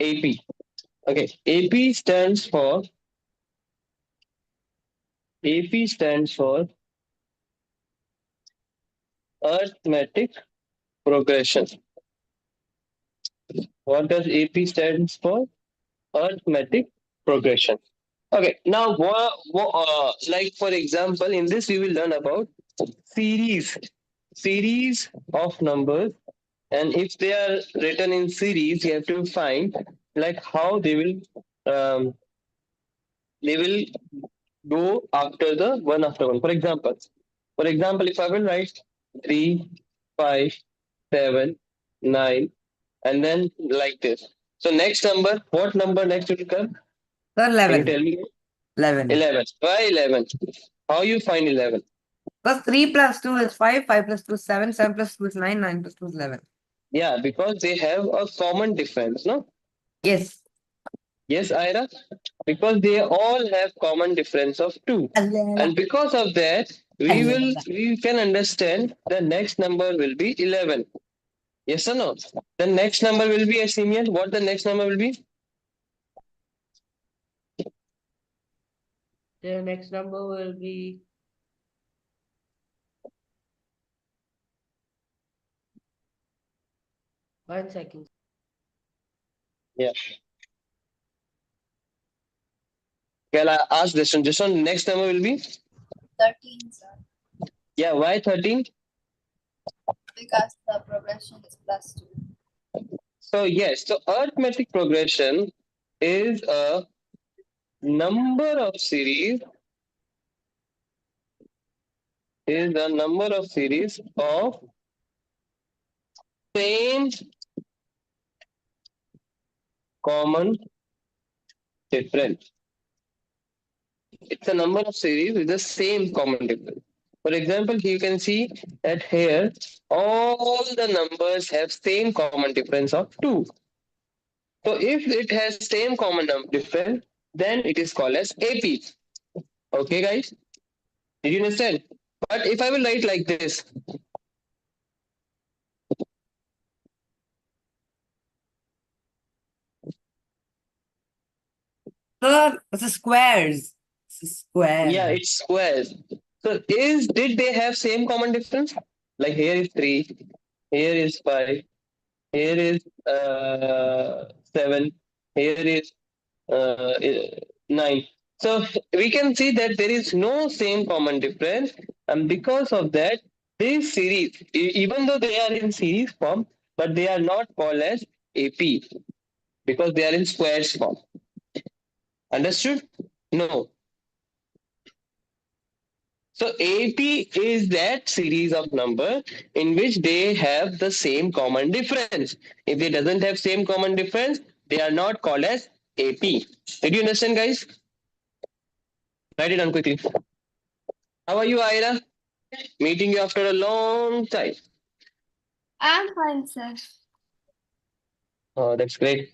AP. Okay, AP stands for arithmetic progression. What does AP stands for? Arithmetic progression. Okay, now like for example, in this we will learn about series, series of numbers, and if they are written in series, you have to find like how they will go after the one after one. For example, if I will write 3, 5, 7, 9, and then like this. So next number, what number next will come? Sir, Can you 11. tell me? 11. 11. Why 11? How you find 11? Plus 3 plus 2 is 5. 5 plus 2 is 7. 7 plus 2 is 9. 9 plus 2 is 11. Yeah, because they have a common difference, no? Yes. Yes, Ira? Because they all have common difference of 2. Alela. And because of that, Alela. we can understand the next number will be 11. Yes or no? The next number will be a Simeon. What the next number will be? The next number will be 1 second. Yeah. Well, I ask this one. This one, next number will be? 13, sir. Yeah, why 13? Because the progression is +2. So, yes, so arithmetic progression is a number of series of same common difference. It's a number of series with the same common difference. For example, you can see that here all the numbers have same common difference of 2. So if it has same common difference, then it is called as AP. Okay, guys? Did you understand? But if I will write like this, Sir, it's a squares. It's a square. yeah, it's squares. So did they have same common difference? Like here is 3, here is 5, here is 7, here is 9. So we can see that there is no same common difference, and because of that, this series, even though they are in series form, but they are not called as AP because they are in squares form. Understood? No. So AP is that series of number in which they have the same common difference. If they doesn't have same common difference, they are not called as AP. Did you understand, guys? Write it down quickly. How are you, Ira? Meeting you after a long time. I'm fine, sir. Oh, that's great.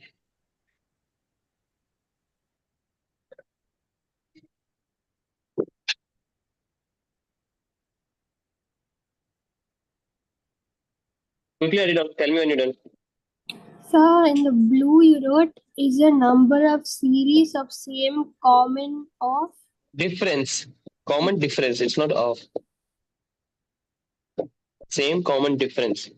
Quickly write it down. Tell me when you're done. Sir, in the blue you wrote is a number of series of same common of. Difference. Common difference. It's not of. Same common difference.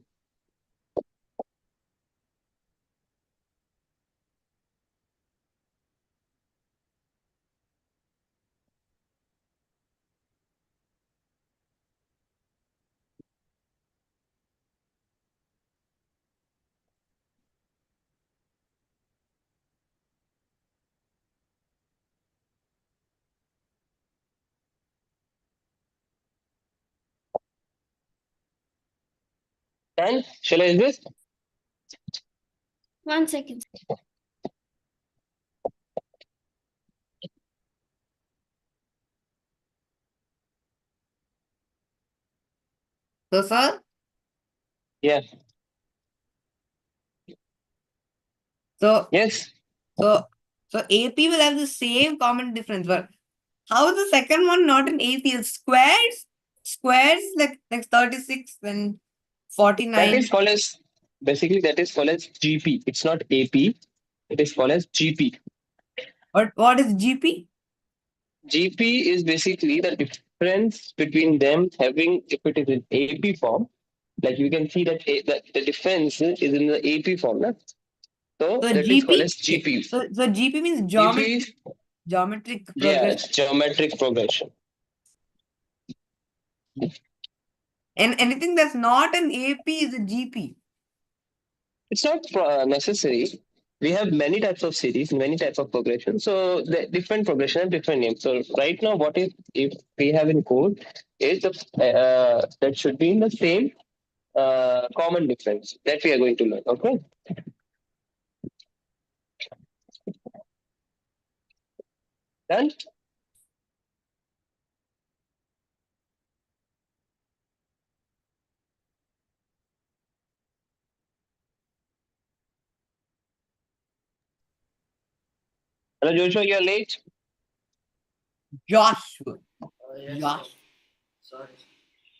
And shall I use this? 1 second. So, sir? Yeah. So, Yes. so, so AP will have the same common difference, but how is the second one not an AP? It's squares? Squares like 36 and That 49. is called as basically that is called as GP. It's not AP. It is called as GP. What is GP? GP is basically the difference between them having, if it is in AP form, like you can see that the difference is in the AP form. Na? So So that is called GP. as GP. So GP means GP is, geometric progression. yes, geometric progression. And anything that's not an AP is a GP. It's not necessary. We have many types of series, many types of progression. So the different progression have different names. So right now, what if we have in code is that should be in the same common difference that we are going to learn. Okay. Done. Hello, Joshua, you're late. Joshua. Yes, Josh. sorry.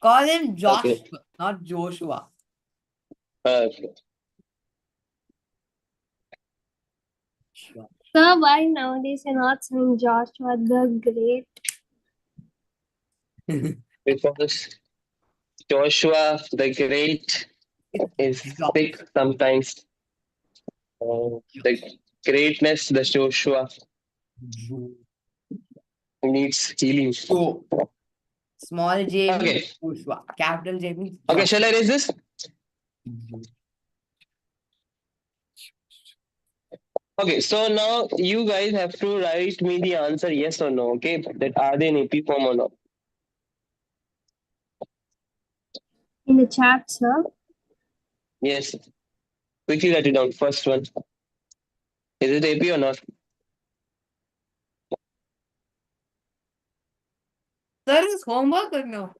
Call him Joshua, Okay. not Joshua. Okay. Sir, why nowadays you're not saying Joshua the Great? Because Joshua the Great is sick sometimes. The greatness, the Joshua needs healing. So, small J Okay. means Joshua. Capital J means Okay, Joshua. shall I raise this? Okay, so now you guys have to write me the answer yes or no, okay? That are they in AP form or not? In the chat, sir. Yes. Quickly write it down. First one. Is it AP or not? Sir, is homework or no?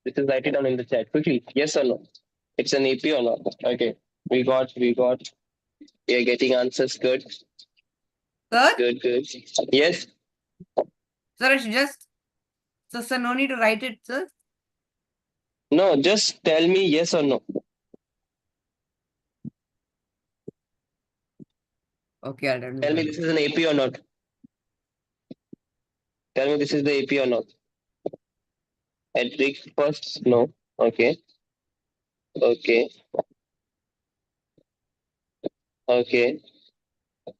This is write it down in the chat. Quickly. Yes or no? It's an AP or not? Okay. We got. We are getting answers. Good. Sir? Good. Yes. Sir, I should just. So, sir, no need to write it, sir. No, just tell me yes or no. Okay, I'll tell you. Tell me this is an AP or not. Tell me this is the AP or not. Edric first. No. Okay. Okay. Okay.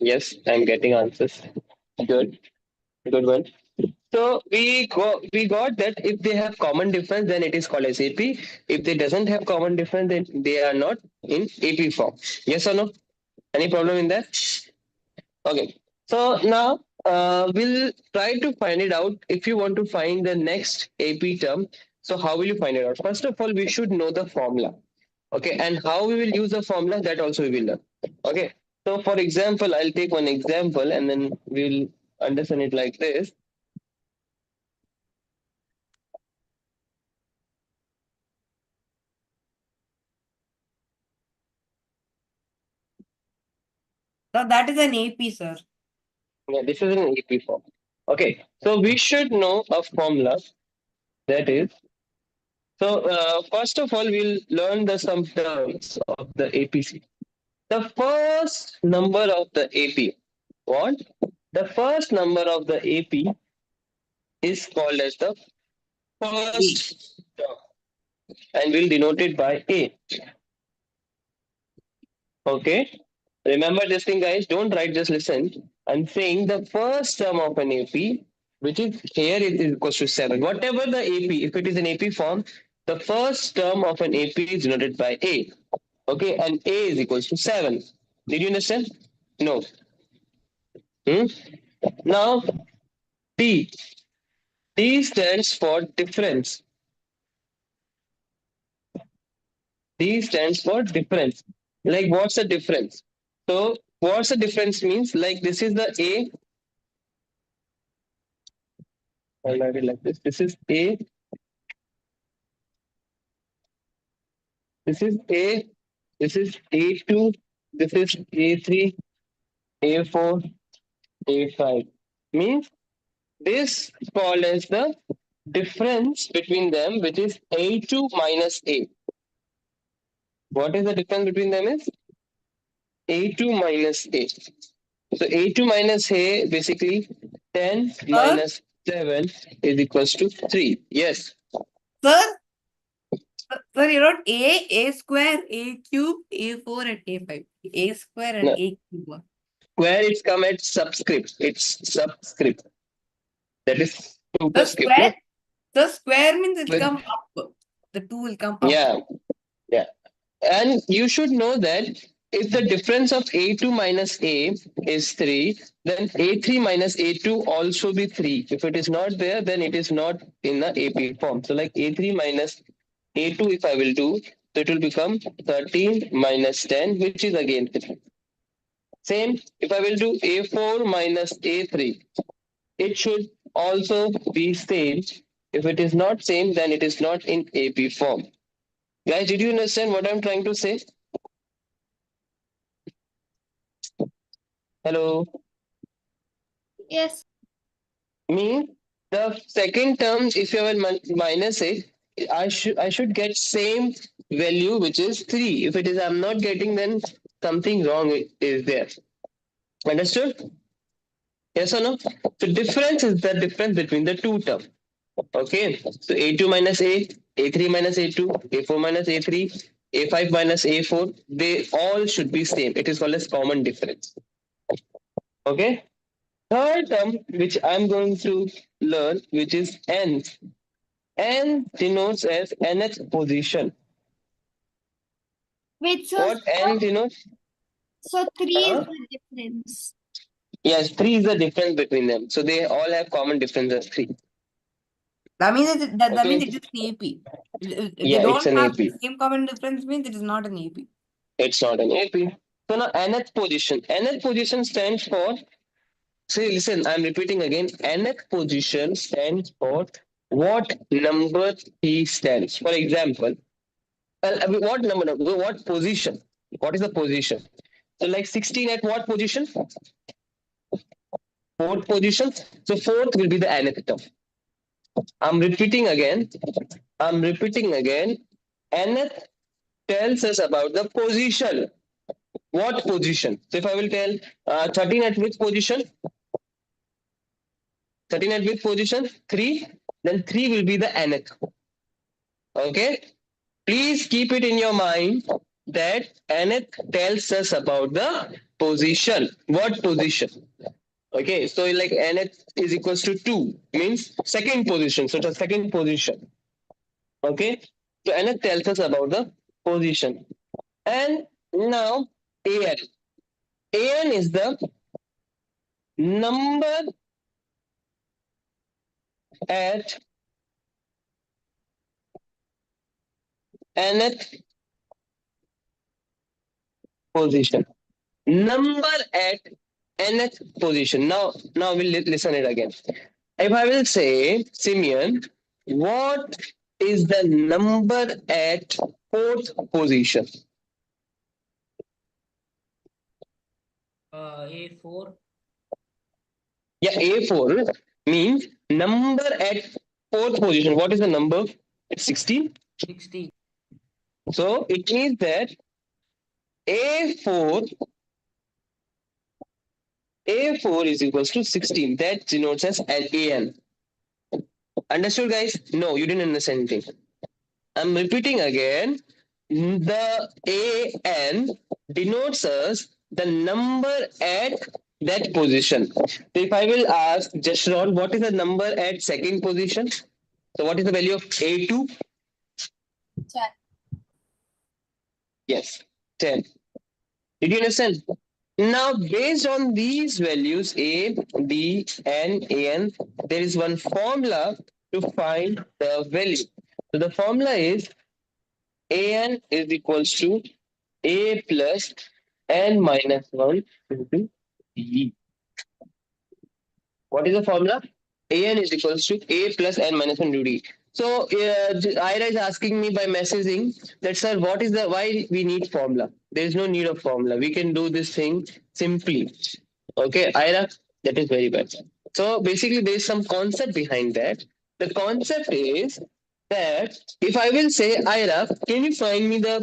Yes, I'm getting answers. Good. Good one. So we got that if they have common difference, then it is called as AP. If they doesn't have common difference, then they are not in AP form. Yes or no? Any problem in that? Okay. So now we'll try to find it out. If you want to find the next AP term, so how will you find it out? First of all, we should know the formula. Okay, and how we will use the formula, that also we will learn. Okay. So for example, I'll take one example and then we'll understand it like this. So, that is an AP, sir. Yeah, this is an AP form. Okay, so we should know a formula that is. So first of all, we'll learn the some terms of the APC. The first number of the AP. What? The first number of the AP is called as the first term, and we'll denote it by A. Okay. Remember this thing, guys. Don't write, just listen. I'm saying the first term of an AP, which is here, it is equals to 7. Whatever the AP, if it is an AP form, the first term of an AP is denoted by A. Okay, and A is equals to 7. Did you understand? No. Hmm? Now, D. D stands for difference. D stands for difference. Like, what's the difference? So, what's the difference means? Like, this is the A. I'll write it like this. This is A. This is A. This is A2. This is A3, A4, A5. Means this called as the difference between them, which is A2 minus A. What is the difference between them is A2 minus A. So A2 minus A basically 10 Sir, minus 7 is equals to 3. Yes. sir, sir, you wrote A square, A cube, A4 and A5. A square and No. A cube. Where it's come at subscript. It's subscript. That is The superscript. No? square, the square means it will With, come up. The 2 will come up. yeah. Yeah. And you should know that if the difference of A2 minus A is 3, then A3 minus A2 also be 3. If it is not there, then it is not in the AP form. So like A3 minus A2 if I will do, so it will become 13 minus 10, which is again 3. Same, if I will do A4 minus A3, it should also be same. If it is not same, then it is not in AP form. Guys, did you understand what I'm trying to say? Hello? Yes. Mean the second term, if you will minus it, I should get same value, which is 3. If it is I'm not getting, then something wrong is there. Understood? Yes or no? So difference is the difference between the two terms. Okay. So A2 minus A, A3 minus A2, A4 minus A3, A5 minus A4, they all should be same. It is called as common difference. Okay. Third term, which I'm going to learn, which is nth. N denotes as nth position. Wait, so What n denotes? 3 is Huh? the difference. Yes, 3 is the difference between them. So they all have common difference as 3. That means that Okay. means it is an AP. If they Yeah, it's don't an have AP. same common difference, means it is not an AP. It's not an AP. So now nth position. Nth position stands for, see, listen, I'm repeating again. Nth position stands for what number he stands. For example, what number, what position? What is the position? So like 16 at what position? Fourth position. So fourth will be the nth term. I'm repeating again. I'm repeating again. Nth tells us about the position. What position? So if I will tell 13 at which position? 13 at which position? 3. Then 3 will be the nth. Okay. Please keep it in your mind that nth tells us about the position. What position? Okay, so like nth is equals to 2 means second position. So the second position. Okay, so nth tells us about the position. And now an. An is the number at nth position. Number at nth position. Now we'll listen it again. If I will say, Simeon, what is the number at fourth position? A4. Yeah, A4 means number at fourth position. What is the number? It's 16. 16. So it means that A4 A4 is equals to 16. That denotes as AN. Understood, guys? No, you didn't understand anything. I'm repeating again. The AN denotes us the number at that position. So if I will ask Jashron, what is the number at second position? So what is the value of A2? Yes, 10. Did you understand? Now, based on these values A, B, and AN, there is one formula to find the value. So the formula is AN is equals to A plus N minus 1 into D. What is the formula? AN is equals to A plus N minus 1 into D. So Ira is asking me by messaging that, sir, what is the why we need formula? There is no need of formula. We can do this thing simply. Okay, Ira, that is very bad. So basically, there is some concept behind that. The concept is that if I will say, Ira, can you find me the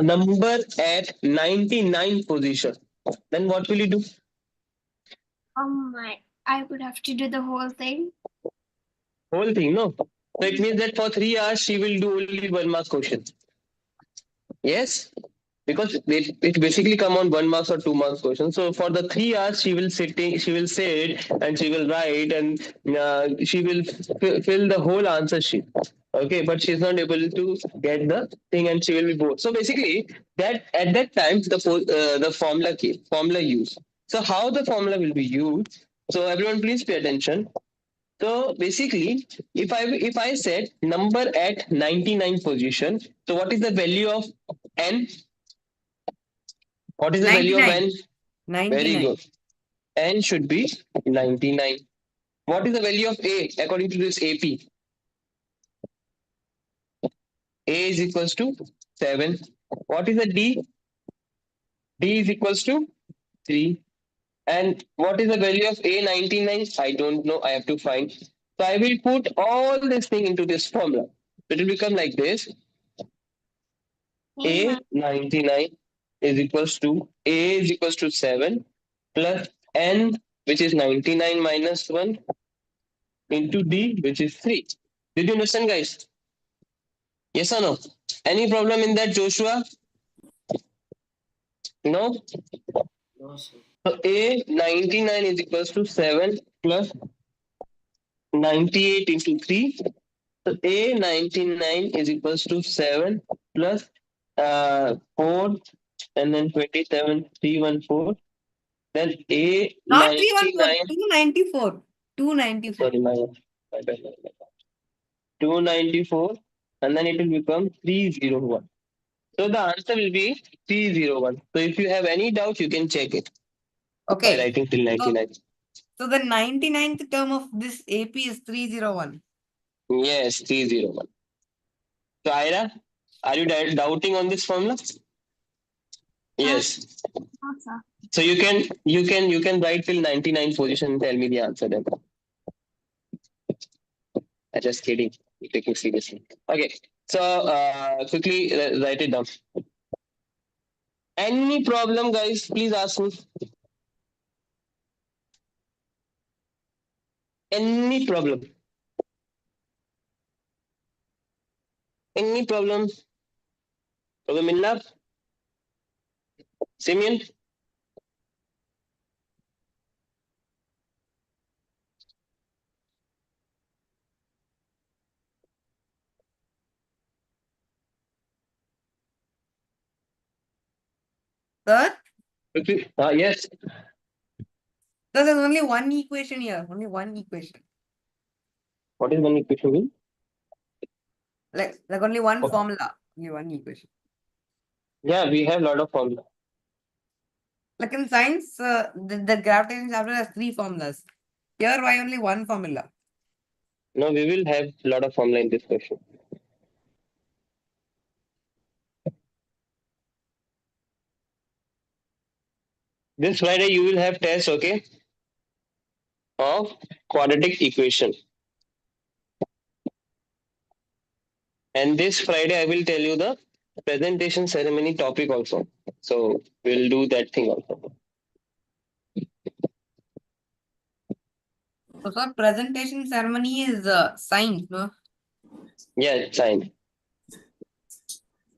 number at 99 position, then what will you do? I would have to do the whole thing. Whole thing, no? So it means that for 3 hours she will do only 1 mark question. Yes, because it basically come on 1 marks or 2 marks question. So for the 3 hours she will sit and she will write and she will fill the whole answer sheet. Okay, but she's not able to get the thing and she will be bored. So basically that at that time the formula used. So how the formula will be used? So everyone please pay attention. So basically, if I set number at 99 position, so what is the value of n? What is the value of 99. n? Very 99. good. N should be 99. What is the value of a according to this AP? A is equals to 7. What is the D? D is equals to 3. And what is the value of A 99? I don't know. I have to find. So I will put all this thing into this formula. It will become like this. A 99 is equals to A is equals to 7 plus N, which is 99 minus 1, into D, which is 3. Did you understand, guys? Yes or no? Any problem in that, Joshua? No? No, sir. So A 99 is equals to 7 plus 98 into 3. So A 99 is equals to 7 plus 4 and then 27, 314. Then A Not 314, 99. 294. 294. Sorry, my bad. 294, and then it will become 301. So the answer will be 301. So if you have any doubt, you can check it by Okay. writing till 99. So the 99th term of this AP is 301. Yes, 301. So Ira, are you doubting on this formula? Yes. So you can write till 99 position and tell me the answer then. I'm just kidding. You're taking seriously. Okay. So quickly write it down. Any problem, guys? Please ask me. Any problem? Any problem? Problem in love? Simeon? Sir, Quickly. Yes. so there's only one equation here. Only one equation. What is one equation mean? Like only one Okay. formula. Only one equation. Yeah, we have a lot of formula. Like in science, the gravitation chapter has 3 formulas. Here, why only one formula? No, we will have a lot of formula in this question. This Friday you will have test, okay, of quadratic equation. And this Friday I will tell you the presentation ceremony topic also. So we'll do that thing also. So, sir, presentation ceremony is science, no? Yeah, science.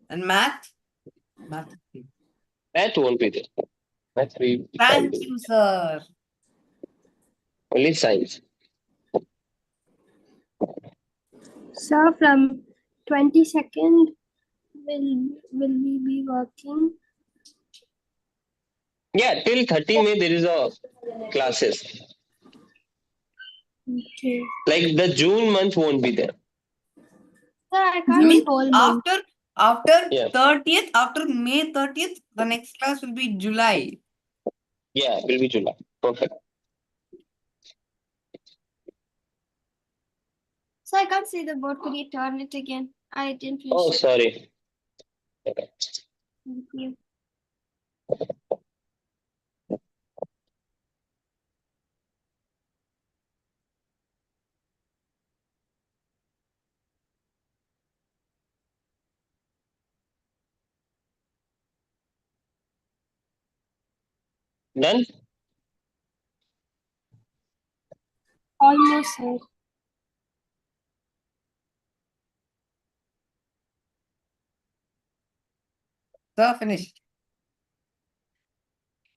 And math? Math. Math won't be there. Math we can't Thank do. you, sir. Only science. So from 22nd, will we be working? Yeah, till 30 May there is a classes. Okay. Like the June month won't be there. Sir, I I can't mean, do whole month. after Yeah. 30th, after May 30th, the next class will be July. Yeah, will be July. Perfect. So I can't see the board. Could you turn it again? I didn't finish Oh, it. sorry. Okay. Thank you. Done? Almost, sir. Sir, finished.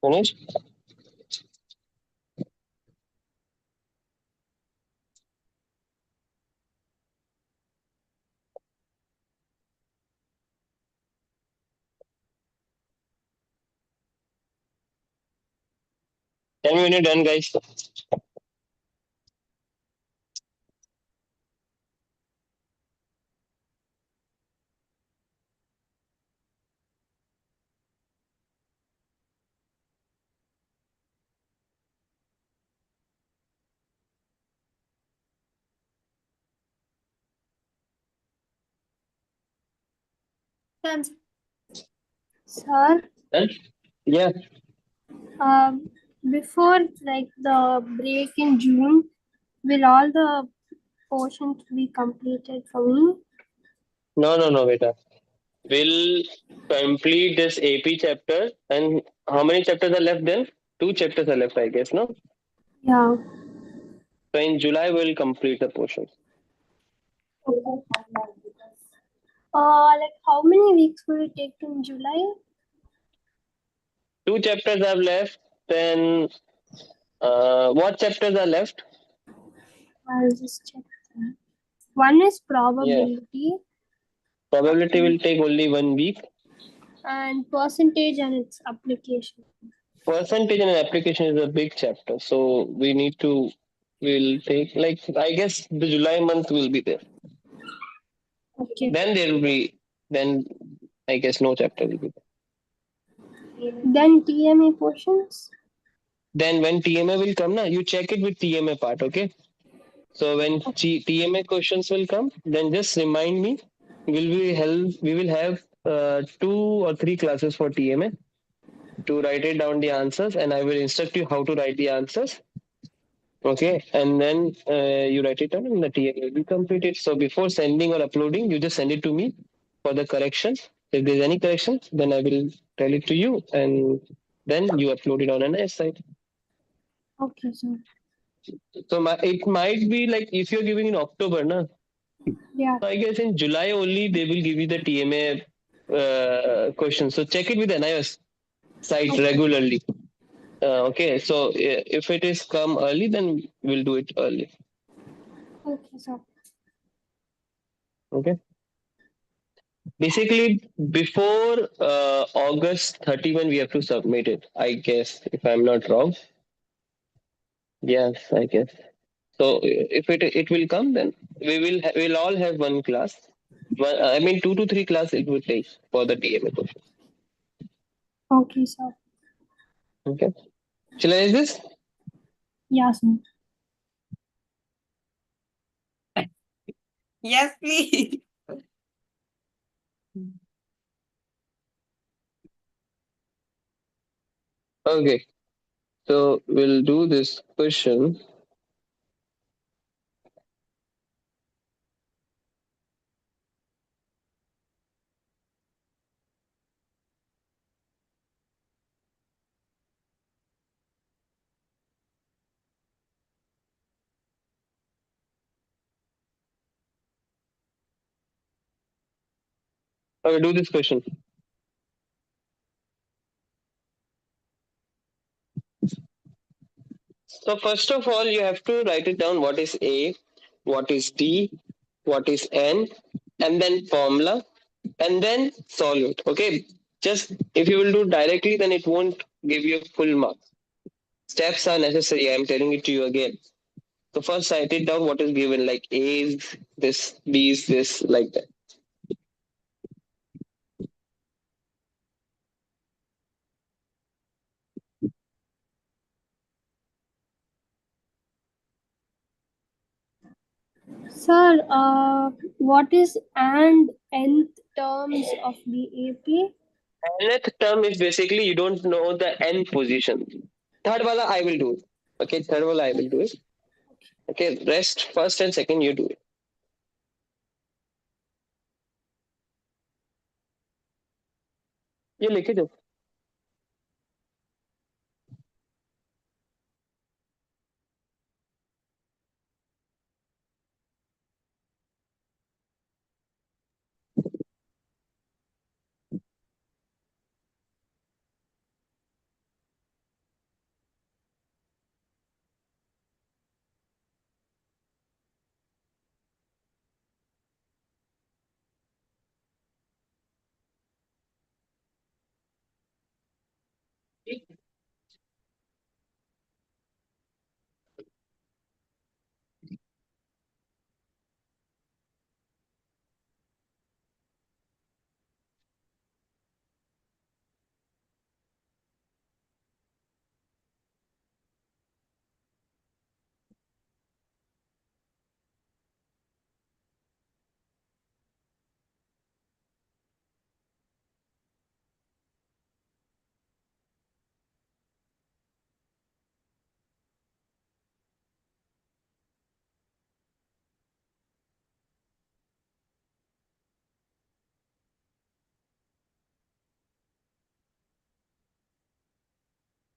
Finished? Tell me when you're done, guys. Done. Sir, Done? Yeah. before like the break in June, will all the portions be completed for me? No, beta. We'll complete this AP chapter. And how many chapters are left then? Two chapters are left, I guess, no? Yeah. So in July, we'll complete the portion. Okay. Like how many weeks will it take in July? Two chapters are left. Then what chapters are left? I'll just check that. One is Yeah. probability Probability will take only 1 week. and percentage and its application. Percentage and application is a big chapter. So we'll take, like, I guess the July month will be there. Okay. Then I guess no chapter will be there. Then TMA portions. Then when TMA will come, na, you check it with TMA part, okay? So when TMA questions will come, then just remind me. We will have 2 or 3 classes for TMA to write it down the answers, and I will instruct you how to write the answers. Okay, and then you write it down, and the TMA will be completed. So before sending or uploading, you just send it to me for the corrections. If there's any correction, then I will tell it to you, and then you upload it on an NIOS site. Okay, sir. So it might be like if you're giving in October, na. Yeah. So I guess in July only they will give you the TMA questions. So check it with NIOS site regularly. Okay, so if it is come early, then we'll do it early. Okay, sir. Okay. Basically, before August 31, we have to submit it. I guess, if I'm not wrong. Yes, I guess. So if it will come, then we'll all have one class. I mean 2 to 3 class it would take for the TMA question. Okay, sir. Okay. Shall I raise this? Yeah, sir. Yes, please. Okay. So we'll do this question. Okay, do this question. So first of all, you have to write it down. What is A? What is D? What is N? And then formula, and then solve it. Okay. Just if you will do directly, then it won't give you full marks. Steps are necessary. I'm telling it to you again. So first write it down what is given, like A is this, B is this, like that. Sir, what is and nth terms of the AP? Nth term is basically you don't know the N position. Third wala I will do it. Okay, third wala I will do it. Okay, rest first and second you do it. ये लिखे दो.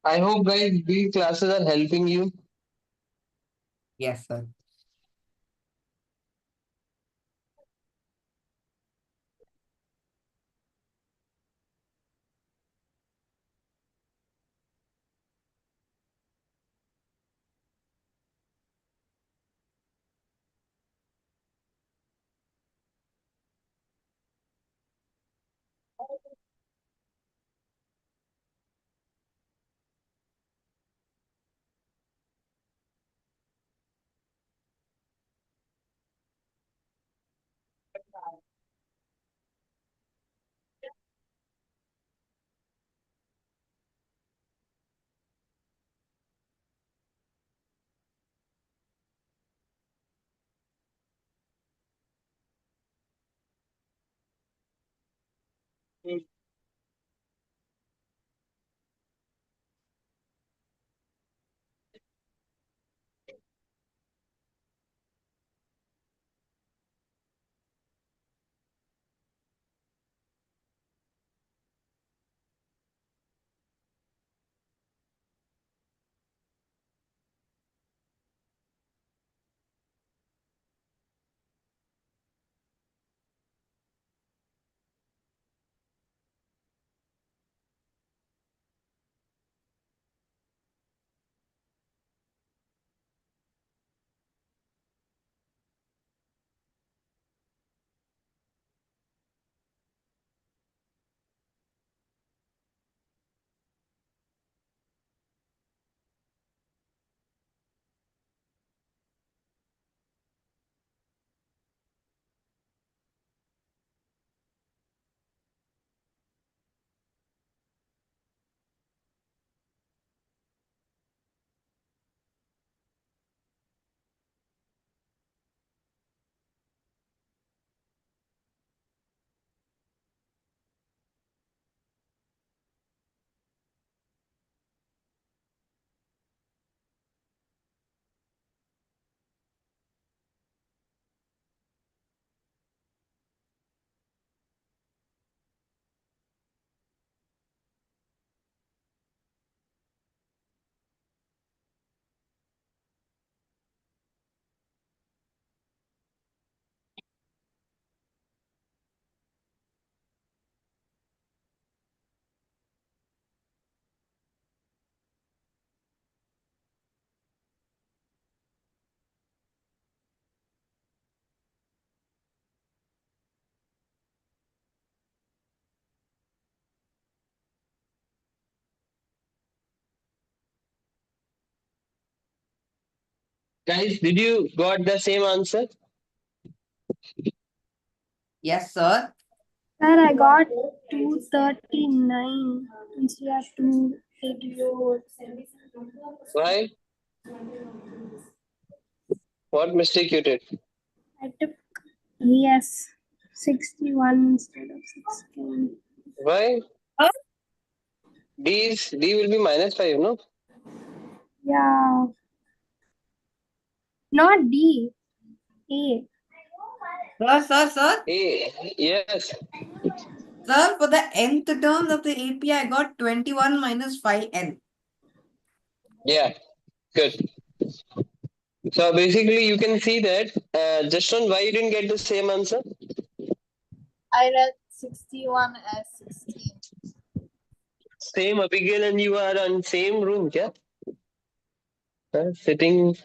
I hope, guys, these classes are helping you. Yes, sir. Guys, did you got the same answer? Yes, sir. Sir, I got 239 instead of 284. Why? What mistake you did? I took yes 61 instead of 16. Why? Huh? D will be -5, no? Yeah, not D, A. Sir. Yes. Sir, for the nth terms of the API, I got 21 minus 5n. Yeah. Good. So basically, you can see that just on why you didn't get the same answer. I read 61 as 16. Same Abigail and you are on same room, yeah? Sitting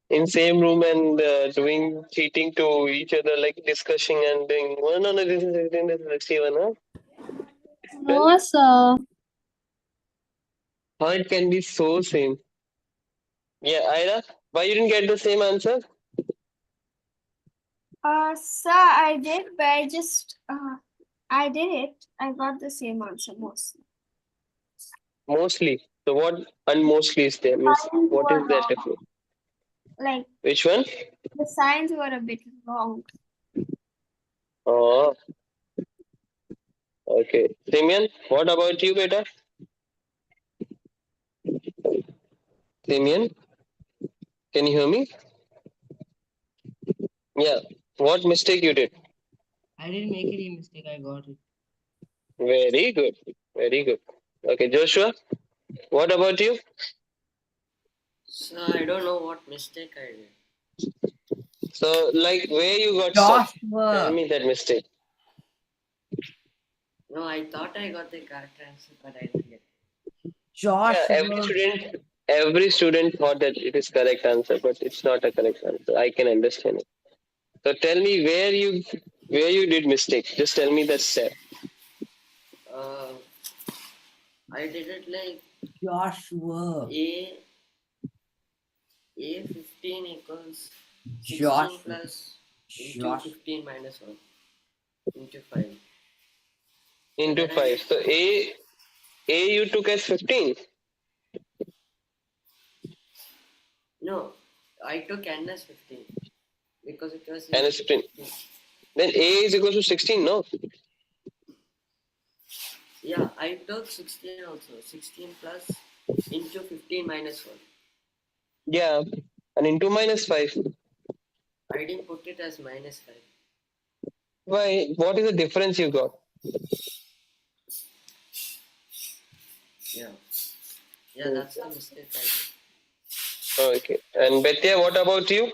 in same room and doing cheating to each other, like discussing and doing. Oh, no, this is 16, this is 61, huh? No, sir. How it can be so same? Yeah, Ira, why you didn't get the same answer? Sir, I did, but I did it. I got the same answer mostly. Mostly. So what unmostly is there? Means Signs what were is that wrong. difference? Like Which one? the signs were a bit wrong. Oh, okay. Simeon, what about you, beta? Simeon, can you hear me? Yeah. What mistake you did? I didn't make any mistake. I got it. Very good. Very good. Okay, Joshua, what about you? So I don't know what mistake I did. So, like, where you got stuck? Tell Joshua. me that mistake. No, I thought I got the correct answer, but I didn't get it. Yeah, Joshua. every student thought that it is correct answer, but it's not a correct answer. I can understand it. So tell me where you did mistake. Just tell me that step. Uh, I did it like Joshua. A 15 equals 16 Joshua. plus into Joshua. 15 minus 1 into 5. Into Then I 5. did, So A you took as 15. no, I took n as 15 because it was And in it's 15. 15. Then A is equal to 16, no? Yeah, I took 16 also. 16 plus into 15 minus 1. Yeah. And into minus 5. I didn't put it as minus 5. Why? What is the difference you got? Yeah. Yeah, that's the mistake I did. Okay. And Betya, what about you?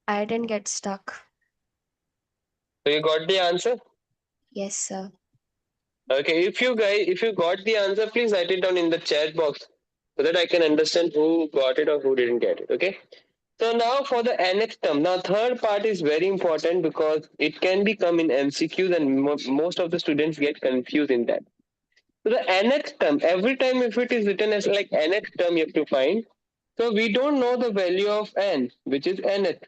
I didn't get stuck. So you got the answer? Yes, sir. Okay. If you got the answer, please write it down in the chat box so that I can understand who got it or who didn't get it. Okay. So now for the nth term. Now third part is very important because it can become in MCQs and most of the students get confused in that. So the nth term, every time if it is written as like nth term, you have to find. So we don't know the value of n, which is nth.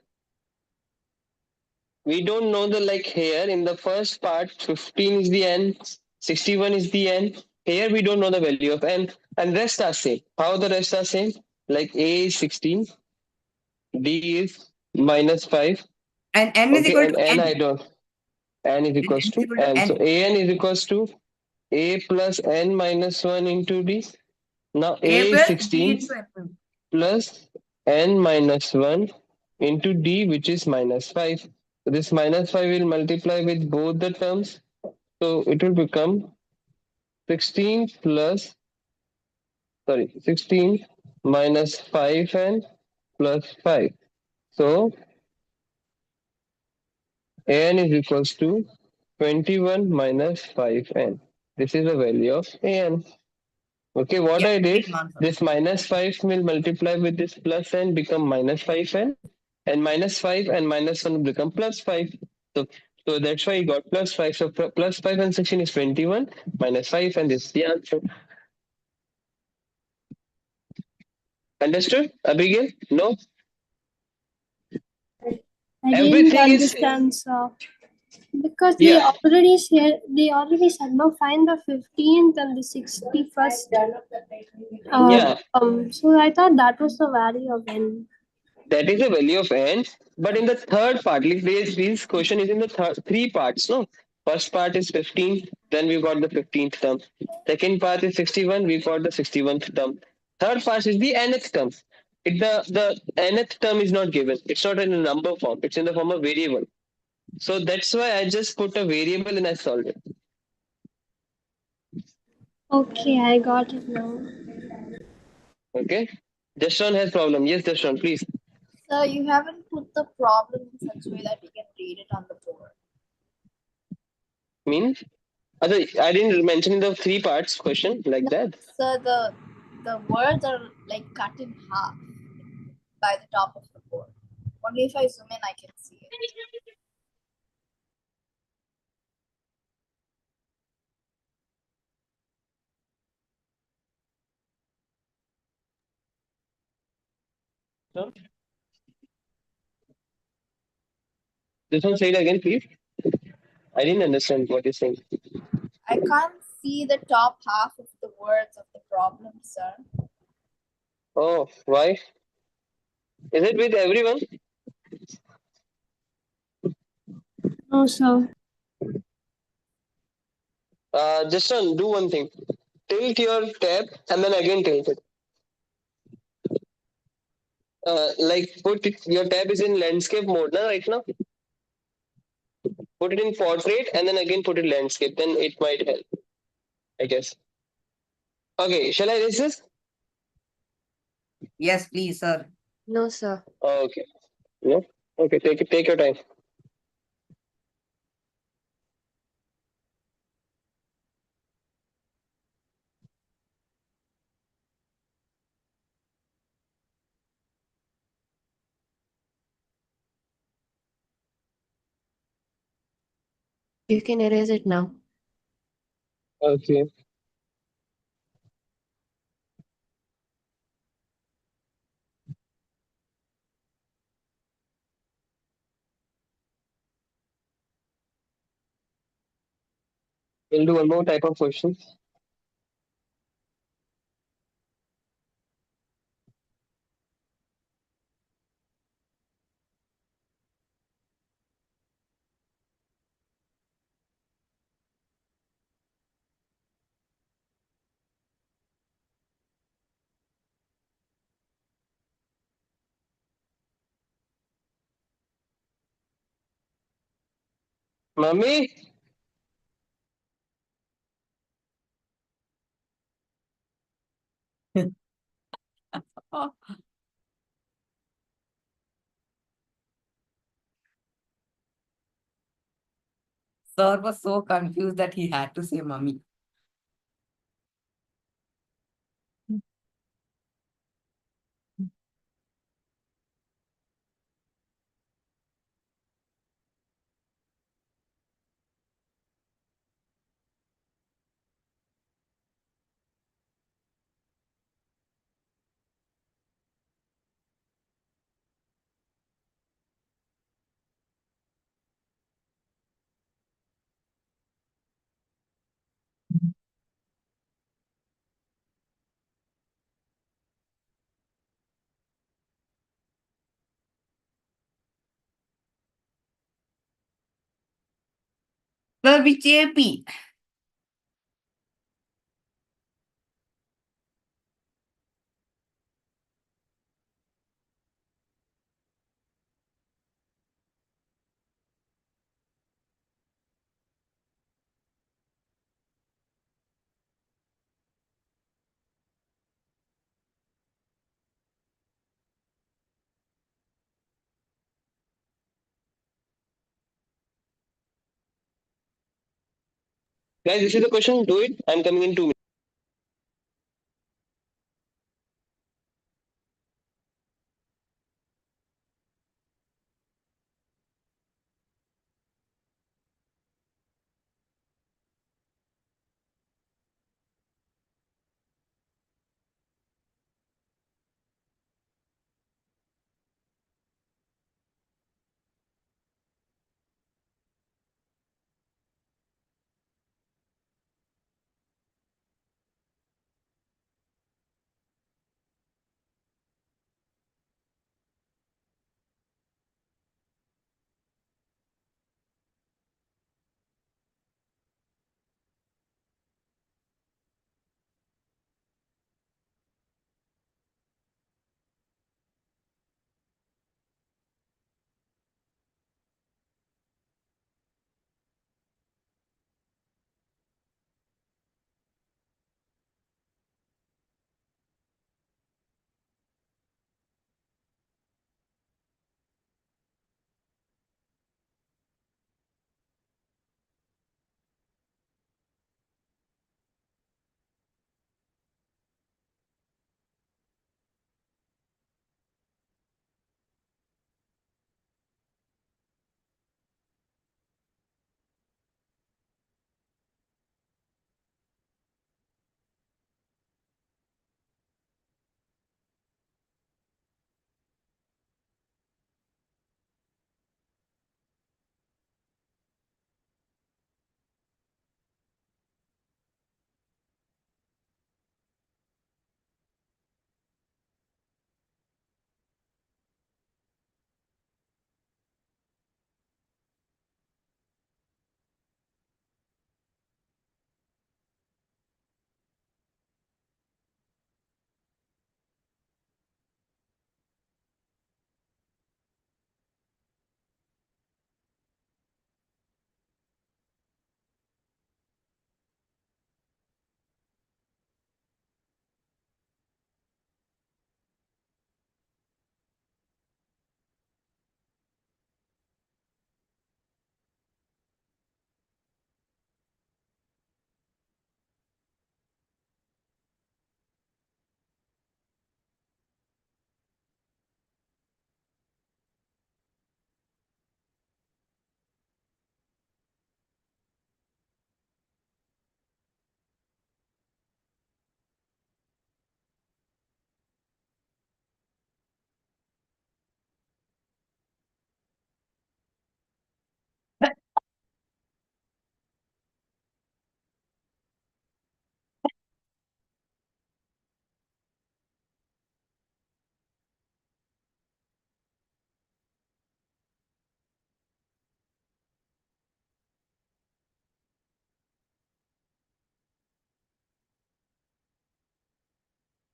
We don't know the like here in the first part, 15 is the n, 61 is the n. Here we don't know the value of n, and rest are same. How the rest are same? Like A is 16, D is minus 5. And n is Okay, equal and to n n. I don't. N is And equals n is to equal to n. So n. an is equals to a plus n minus 1 into d. Now A a is plus d 16 into n. plus n minus 1 into d, which is minus 5. So this minus 5 will multiply with both the terms. So it will become 16 plus, 16 minus 5n plus 5. So an is equals to 21 minus 5n. This is the value of an. Okay, what Yeah, I did, same answer. this minus 5 will multiply with this plus n become minus 5n, and minus 5 and minus 1 will become plus 5. So, so that's why you got plus 5. So plus 5 and 16 is 21, minus 5, and this is the answer. Understood, Abigail? No? I didn't Everything is, understand, sir. Because yeah, they already said no, find the 15th and the 61st. yeah. So I thought that was the value of n. That is the value of n. But in the third part, like this question is in the three parts. No, first part is 15. Then we got the 15th term. Second part is 61. We got the 61st term. Third part is the nth term. The nth term is not given. It's not in a number form. It's in the form of variable. So that's why I just put a variable and I solved it. Okay, I got it now. Okay. Jashan has problem. Yes, Jashan, please. So you haven't put the problem in such a way that we can read it on the board. Means I didn't mention in the three parts question like that. So the words are like cut in half by the top of the board. Only if I zoom in I can see it. So, this one, say it again, please. I didn't understand what you're saying. I can't see the top half of the words of the problem, sir. Oh, why? Is it with everyone? No, sir. Just do one thing. Tilt your tab and then again tilt it. Like your tab is in landscape mode now, right now. Put it in portrait and then again put it landscape. Then it might help, I guess. Okay, shall I erase this? Yes, please, sir. No, sir. Okay. No. Okay, take your time. You can erase it now. Okay. We'll do one more type of question. Mummy? Oh, sir was so confused that he had to say mummy. Sir, which AP? Guys, this is the question. Do it. I'm coming in 2 minutes.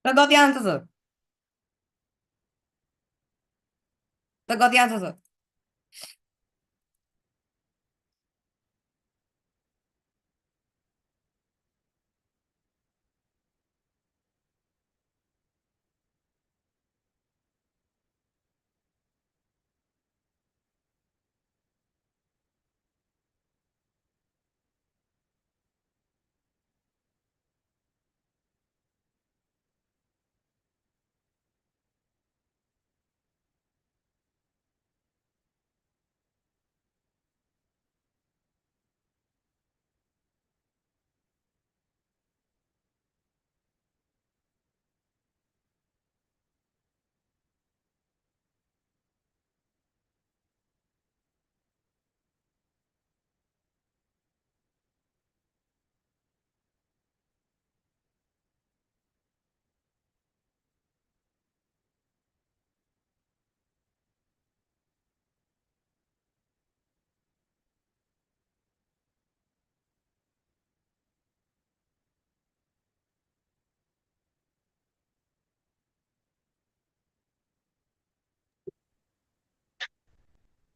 I got the answer, sir. I got the answer, sir.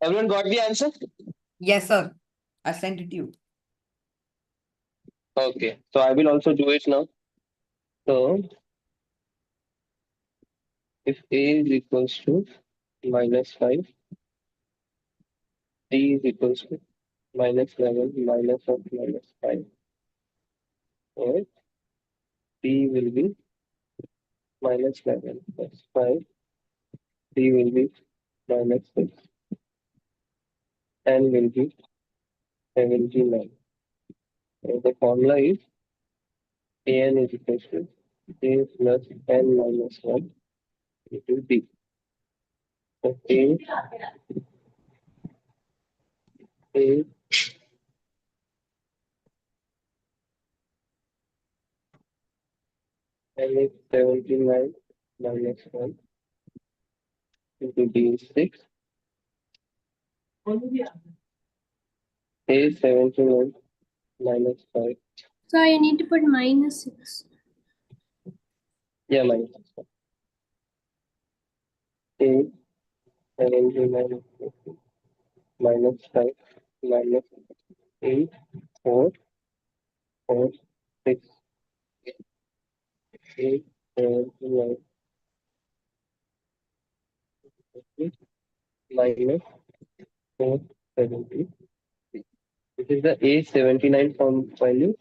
Everyone got the answer? Yes, sir. I sent it to you. Okay. So I will also do it now. So if A is equals to -5, D is equals to -11 minus of -5. Right? D will be -11 plus 5. D will be -6. N will be 79. So the formula is An is equals to A plus N minus 1 into D. So A N is 79 minus 1 into D is 6. A is 79 minus 5. So you need to put -6. Yeah, minus 1. A 79 minus 5 minus 8, 4, 4, 6, 8, 79 minus 470. This is the A79 form value.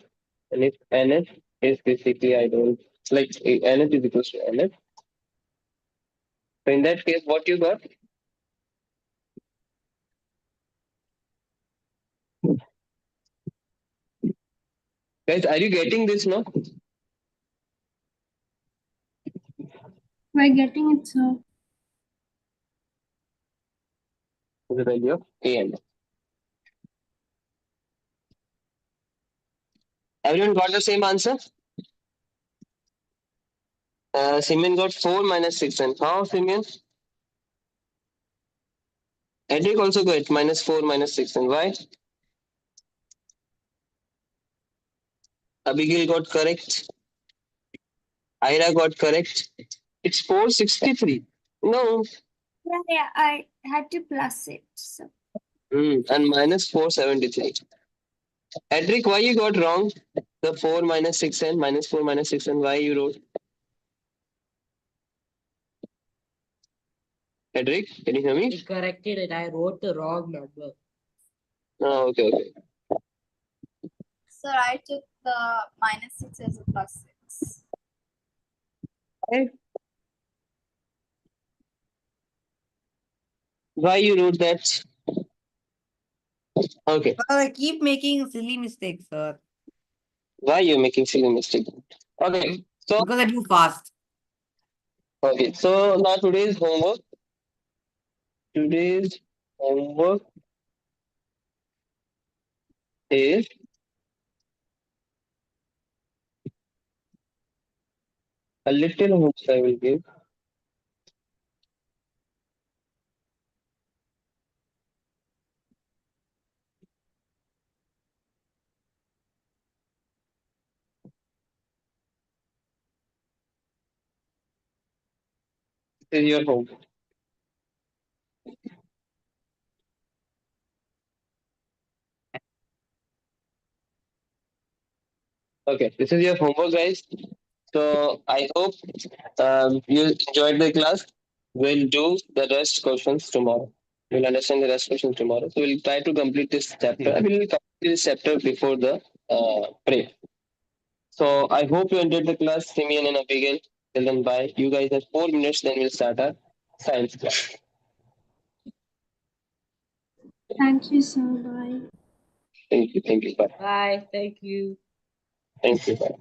And if NF is basically, I don't like NF is equals to NF. So in that case, what you got? Guys, are you getting this now? We're getting it, sir. The value of AN. Everyone got the same answer? Simeon got 4 minus 6. And how, Simeon? Edric also got -4 minus 6. And why? Abigail got correct. Ira got correct. It's 463. No. Yeah, I had to plus it. So And minus 473. Edric, why you got wrong? The 4 minus 6 and -4 minus 6 and why you wrote? Edric, can you hear me? He corrected it. I wrote the wrong number. Oh, okay. Sir, I took the -6 as a +6. Why you wrote that? Okay. Sir, I keep making silly mistakes, sir. Why you making silly mistake? Okay. So Because I do fast. okay. So now today's homework. Today's homework is a little hooks I will give. This is your homework. Okay, this is your homework, guys. So I hope you enjoyed the class. We'll do the rest questions tomorrow. We'll understand the rest questions tomorrow. So we'll try to complete this chapter. I will complete this chapter before the break. So I hope you enjoyed the class, Simeon and Abigail. Till then, bye. You guys have 4 minutes, then we'll start our science class. Thank you, sir. Bye. Thank you. Thank you. Bye. Bye. Thank you. Thank you. Bye.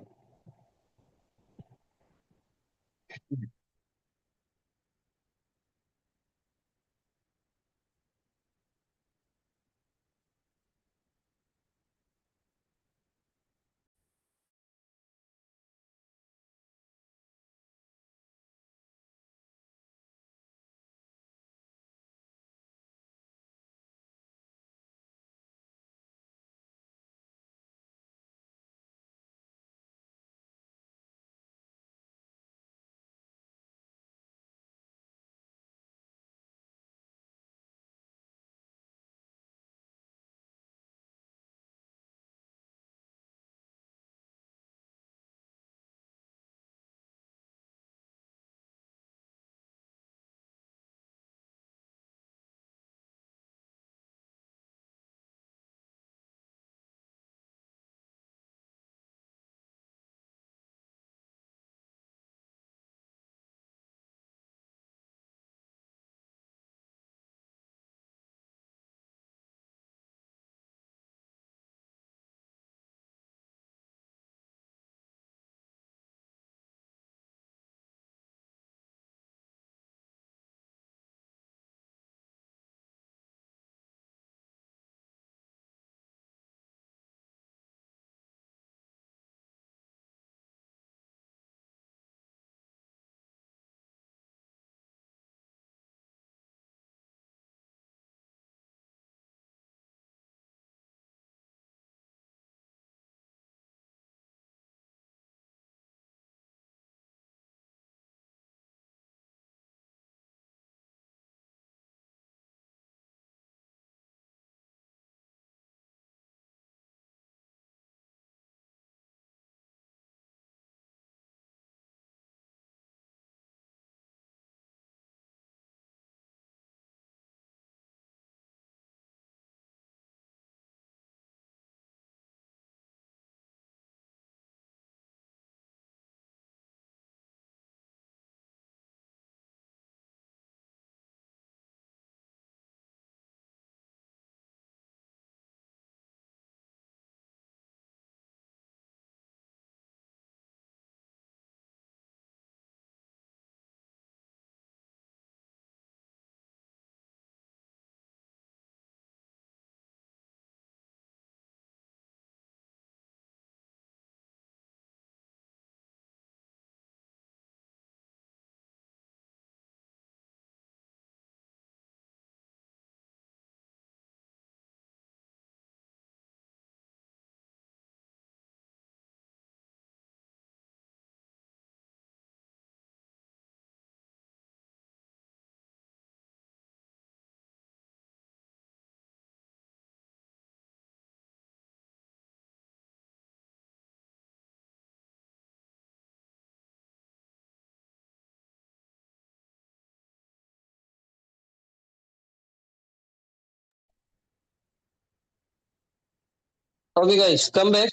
Okay, guys, come back.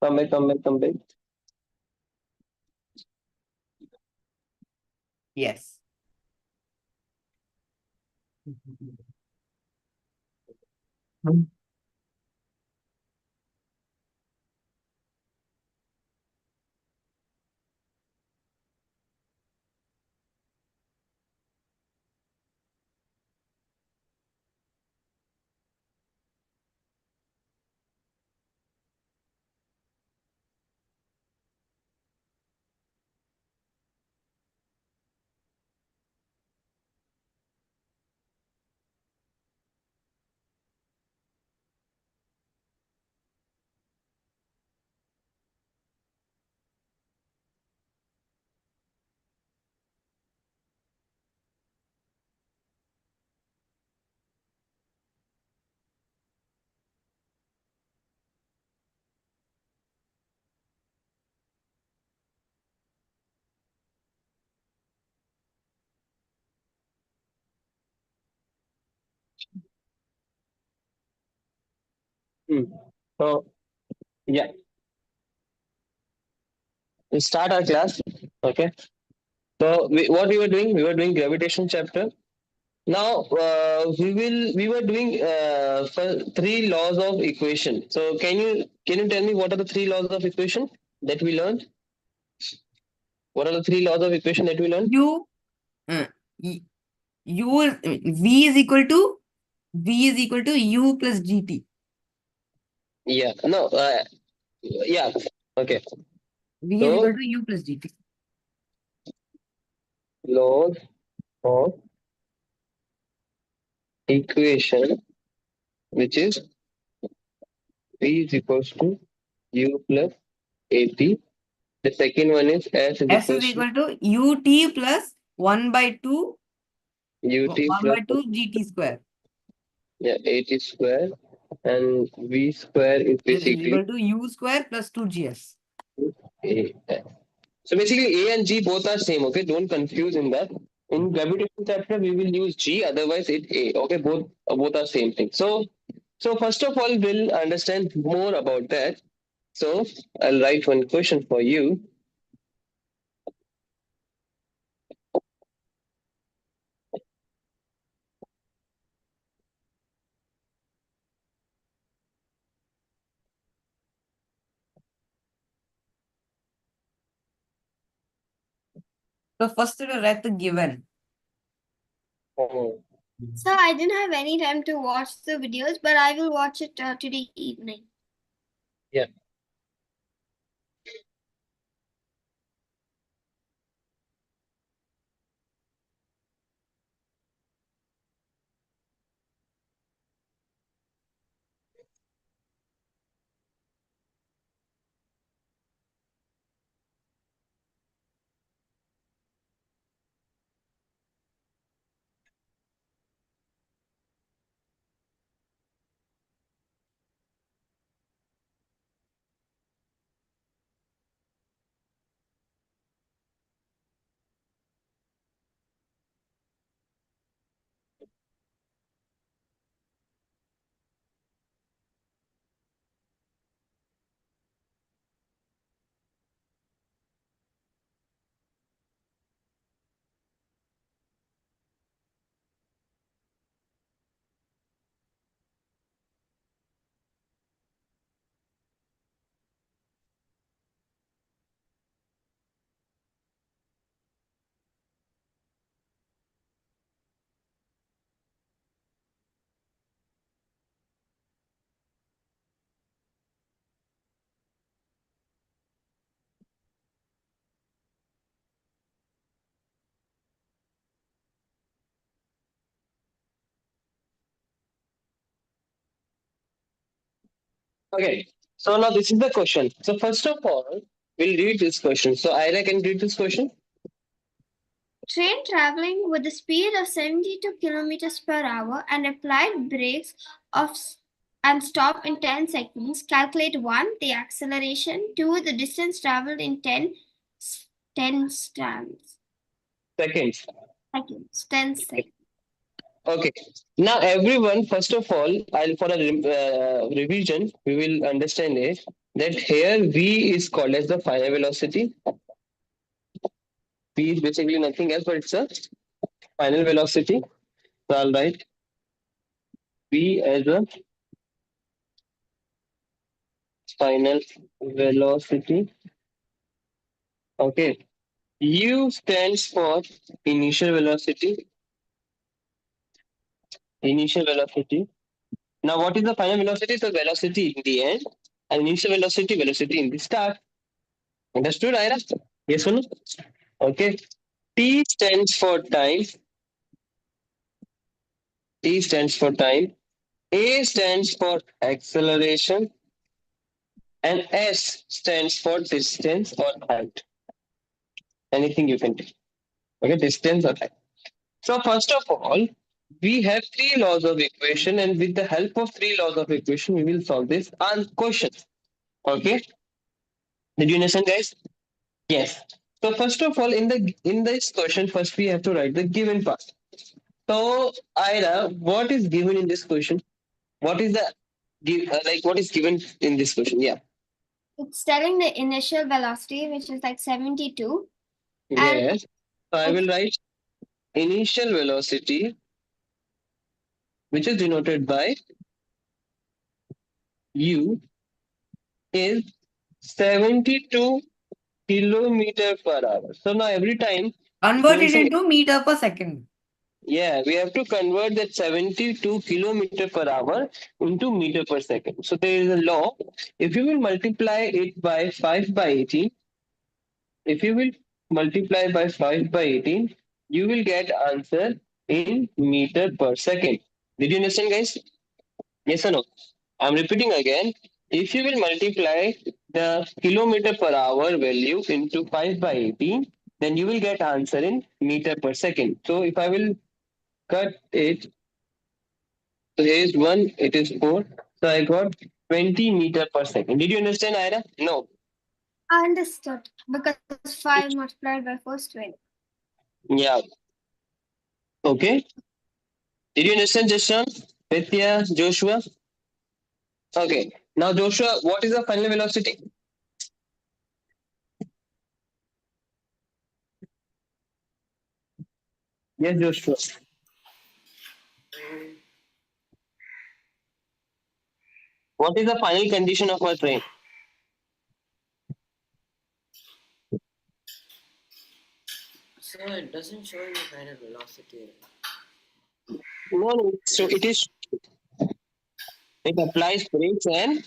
Come back. Come back. Come back. Yes. So yeah, we start our class. Okay. So what we were doing? We were doing gravitation chapter. Now we were doing three laws of equation. So can you tell me what are the three laws of equation that we learned? What are the three laws of equation that we learned? U, uh, y- U is, V is equal to U plus GT. Yeah. No. Yeah. Okay. V is equal So to U plus GT. laws of equation, which is V is equals to U plus AP. The second one is S is S is equals to equal to UT plus 1 by 2 UT 1 plus by 2 GT square yeah, AT square, and V square is is basically equal to U square plus 2GS. A. So basically A and G both are same, okay? Don't confuse in that. In gravitation chapter, we will use G, otherwise it A. Okay, both are same thing. So first of all, we'll understand more about that. So I'll write one question for you. So first to write the given. Oh, So I didn't have any time to watch the videos, but I will watch it today evening. yeah. Okay. So now this is the question. So first of all, we'll read this question. So Ira can read this question. Train traveling with the speed of 72 kilometers per hour and applied brakes of and stop in 10 seconds. Calculate 1, the acceleration, 2, the distance traveled in 10 stands. Seconds. Seconds, 10 seconds. Okay. Now, everyone, first of all, I'll for a revision, we will understand it that here V is called as the final velocity. V is basically nothing else, but it's a final velocity. So I'll write V as a final velocity. Okay. U stands for initial velocity. Initial velocity. Now, what is the final velocity? So velocity in the end, and initial velocity, velocity in the start. Understood, Ira? Yes or no? Okay. T stands for time. T stands for time. A stands for acceleration. And S stands for distance or height. Anything you can take. Okay, distance or height. So first of all, we have three laws of equation, and with the help of three laws of equation, we will solve this question. Okay. Did you understand, guys? Yes. So first of all, in this question, first we have to write the given part. So, Ira, what is given in this question? What is the what is given in this question? Yeah. It's telling the initial velocity, which is like 72. And Yes. So I will it's write initial velocity, which is denoted by u, is 72 kilometer per hour. So now every time we Convert will it say, into meter per second. yeah, we have to convert that 72 kilometer per hour into meter per second. So there is a law. If you will multiply it by 5 by 18, if you will multiply by 5 by 18, you will get answer in meter per second. Did you understand, guys? Yes or no? I'm repeating again. If you will multiply the kilometer per hour value into 5 by 18, then you will get answer in meter per second. So if I will cut it, so here is 1, it is 4. So I got 20 meter per second. Did you understand, Ira? No. I understood because 5 multiplied by 4 is 20. Yeah. Okay. Did you understand, Jashan? Vidya, Joshua? Okay. Now, Joshua, what is the final velocity? Yes, Joshua. Um, What is the final condition of our train? so it doesn't show any final velocity. No, no. So it is. It applies brakes and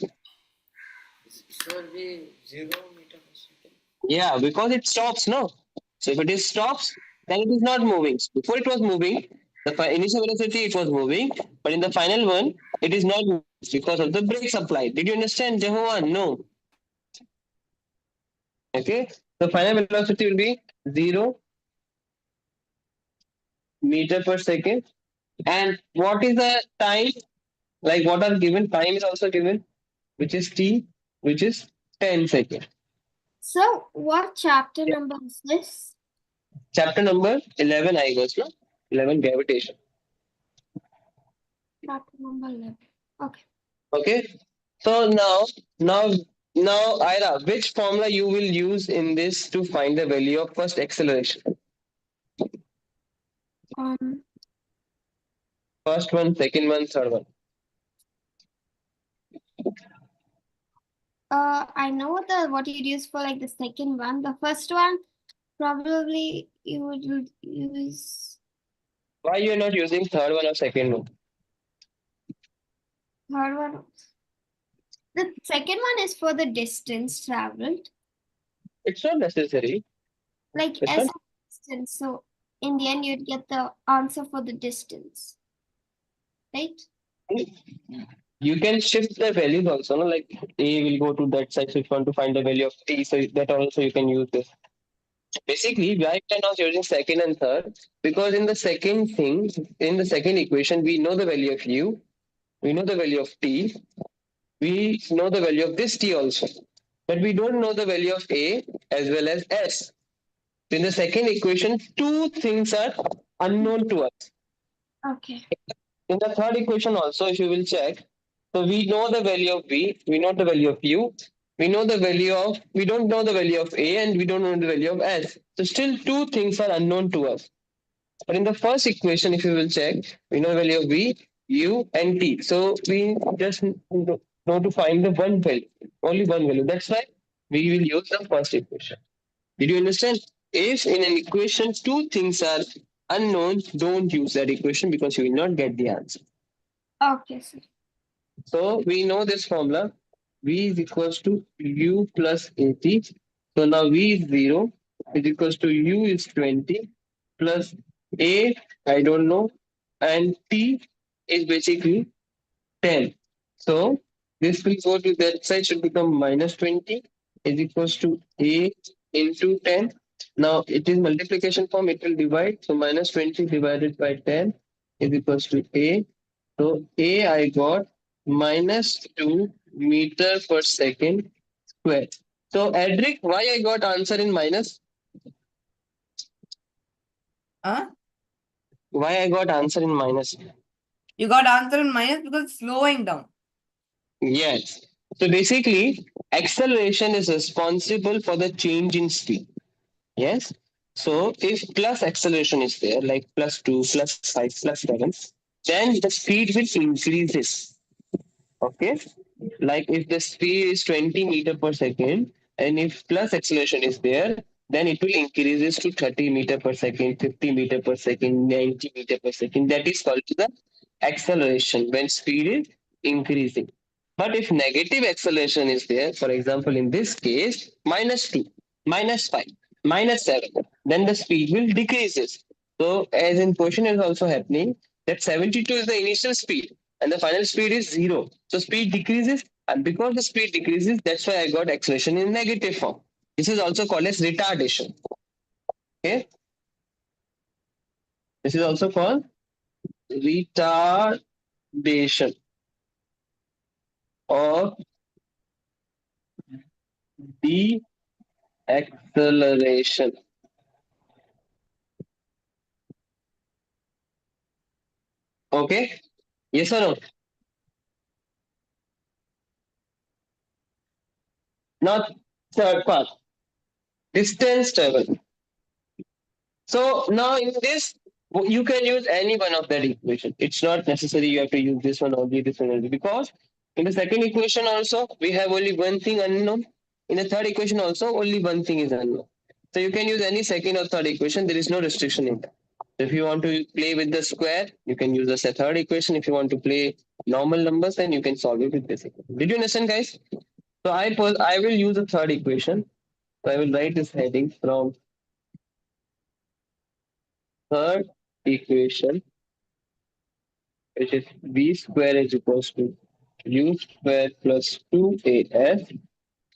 So it'll be 0 meter per second. yeah, because it stops. No. So if it is stops, then it is not moving. Before it was moving, the initial velocity it was moving, but in the final one, it is not moving because of the brakes applied. Did you understand, Jehovah? No. Okay. The final velocity will be 0 meter per second. And what is the time? Like what are given? Time is also given, which is t, which is 10 seconds. So, what chapter number is this? Chapter number 11, I guess, no? 11, gravitation. Chapter number 11. Okay. Okay. So now, Ira, which formula you will use in this to find the value of first acceleration? Um, First one, second one, third one. I know what you'd use for like the second one. The first one, probably you would use Why you are not using third one or second one? third one. The second one is for the distance traveled, It's not necessary. like It's as not. a distance. So in the end, you'd get the answer for the distance, right? You can shift the values also, no? Like A will go to that side, so if you want to find the value of T, so that also you can use this. Basically, why we are not using second and third? Because in the second equation, we know the value of U, we know the value of T, we know the value of this T also. But we don't know the value of A as well as S. In the second equation, two things are unknown to us. Okay. In the third equation also, if you will check, so we know the value of V, we know the value of U, we don't know the value of A and we don't know the value of S. So still two things are unknown to us. But in the first equation, if you will check, we know the value of V, U, and T. So we just know to find the one value, only one value. That's why we will use the first equation. Did you understand? If in an equation two things are unknown, don't use that equation because you will not get the answer. Okay, sir. So we know this formula. V is equals to U plus AT. So now V is 0 is equals to U is 20 plus A, I don't know, and T is basically 10. So this will go to that side should become minus 20 is equals to A into 10. Now it is multiplication form, it will divide. So minus 20 divided by 10 is equals to A. So A I got minus 2 meter per second square. So Edric, why I got answer in minus? Huh? Why I got answer in minus? You got answer in minus because it's slowing down. Yes. So basically, acceleration is responsible for the change in speed. Yes. So if plus acceleration is there, like plus 2, plus 5, plus 7, then the speed will increases. Okay. Like if the speed is 20 meter per second, and if plus acceleration is there, then it will increases to 30 meter per second, 50 meter per second, 90 meter per second. That is called the acceleration when speed is increasing. But if negative acceleration is there, for example, in this case, minus 2, minus 5, minus 7, then the speed will decreases. So as in question is also happening, that 72 is the initial speed and the final speed is 0. So speed decreases, and because the speed decreases, that's why I got acceleration in negative form. This is also called as retardation. Okay, this is also called retardation or deceleration. Okay, yes or no? Now third part, distance travel. So now in this, you can use any one of that equation. It's not necessary you have to use this one only, this one only, because in the second equation also we have only one thing unknown. In the third equation also only one thing is unknown. So you can use any second or third equation. There is no restriction in that. If you want to play with the square, you can use the third equation. If you want to play normal numbers, then you can solve it with this equation. Did you understand, guys? So I will use the third equation. So I will write this heading from third equation, which is v square is equals to u square plus 2as.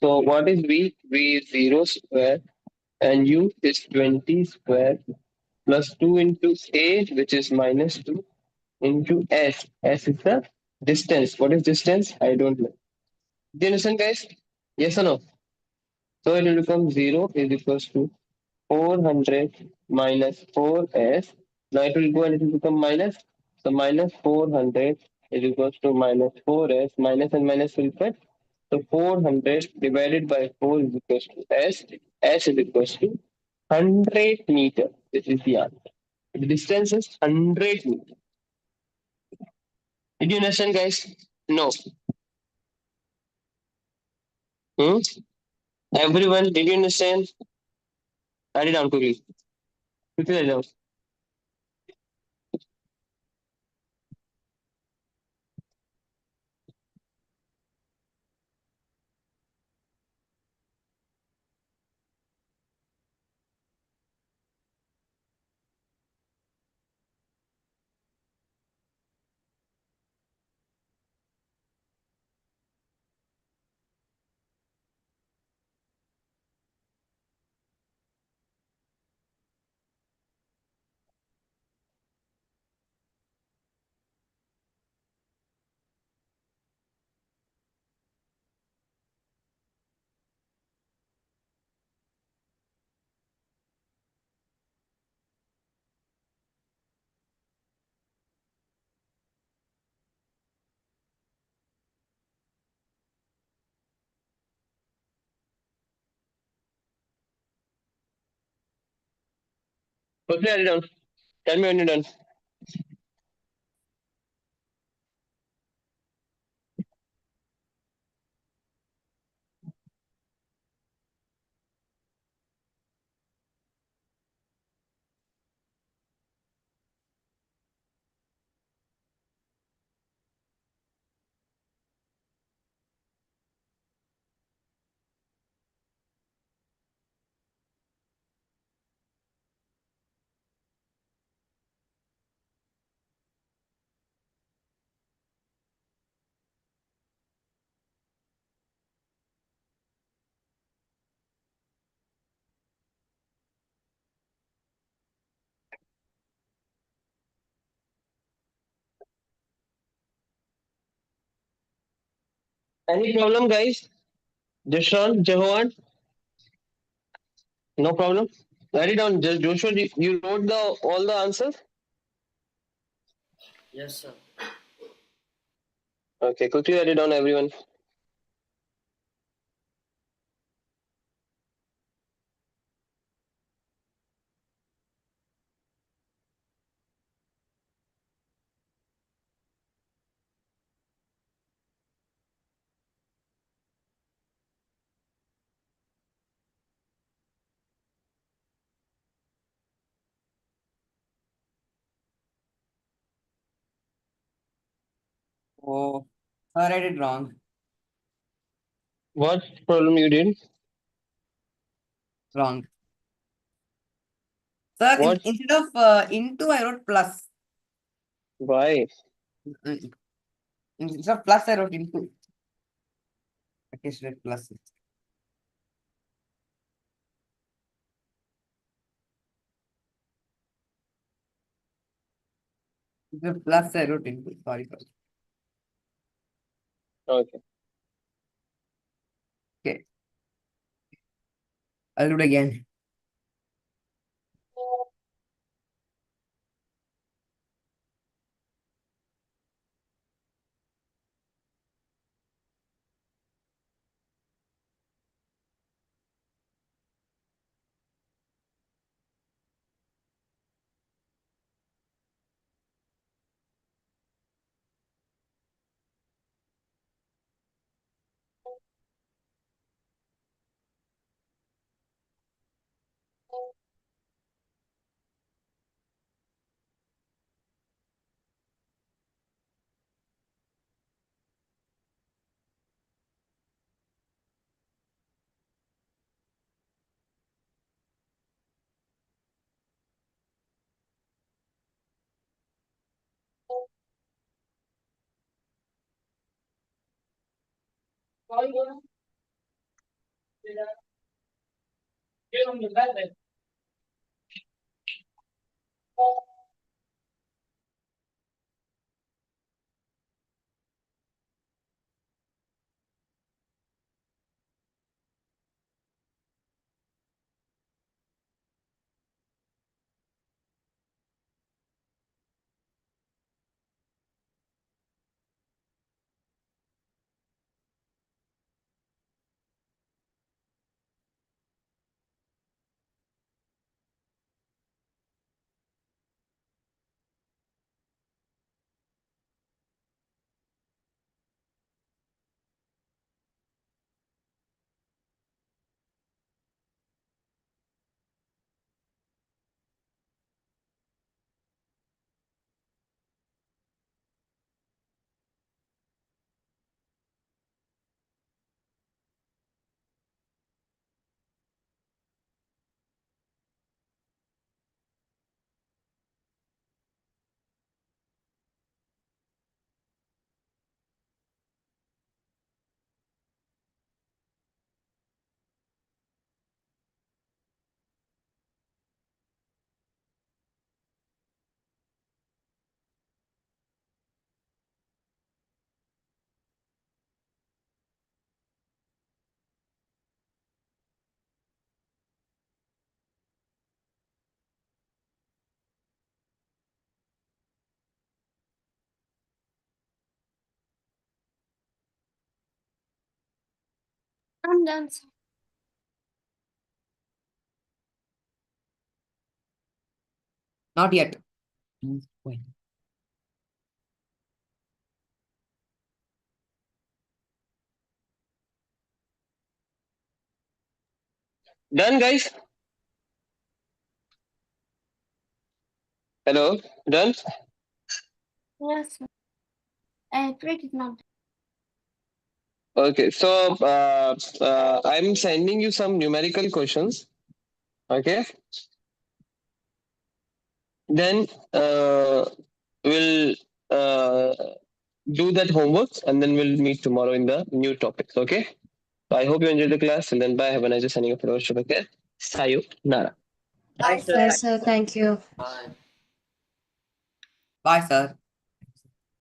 So what is v? V is 0 square and u is 20 square plus 2 into a, which is minus 2 into s. S is the distance. What is distance? I don't know. Do you understand, guys? Yes or no? So it will become 0 is equals to 400 minus 4s. Now it will go and it will become minus. So minus 400 is equals to minus 4s. Minus and minus will cut. So 400 divided by 4 is equals to s. S is equals to 100 meter. This is the answer. The distance is 100 meter. Did you understand, guys? No. Hmm? Everyone, did you understand? Write it down quickly. Quickly write it down. Quickly write it down. Tell me when you're done. Any problem, guys? Jashon, Jehoan? No problem. Write it down. Joshua, you wrote the all the answers? Yes, sir. Okay, quickly write it down, everyone. Oh, I read it wrong. What problem you did? Wrong. Sir, What? instead of into, I wrote plus. Why? Instead of plus, I wrote into. Okay, should write plus. Instead of plus, I wrote into. Sorry. Okay. Okay. I'll do it again. I'm done, sir. Not yet. Done, guys? Hello? Done? Yes, sir. I pray it's not. Okay, so I'm sending you some numerical questions. Okay? Then we'll do that homework and then we'll meet tomorrow in the new topics. Okay? So I hope you enjoyed the class and then bye. Have a nice day. Signing off for worship. Okay? Sayonara. Bye, Thanks, sir. Bye, sir. Thank you. Bye. Bye, sir.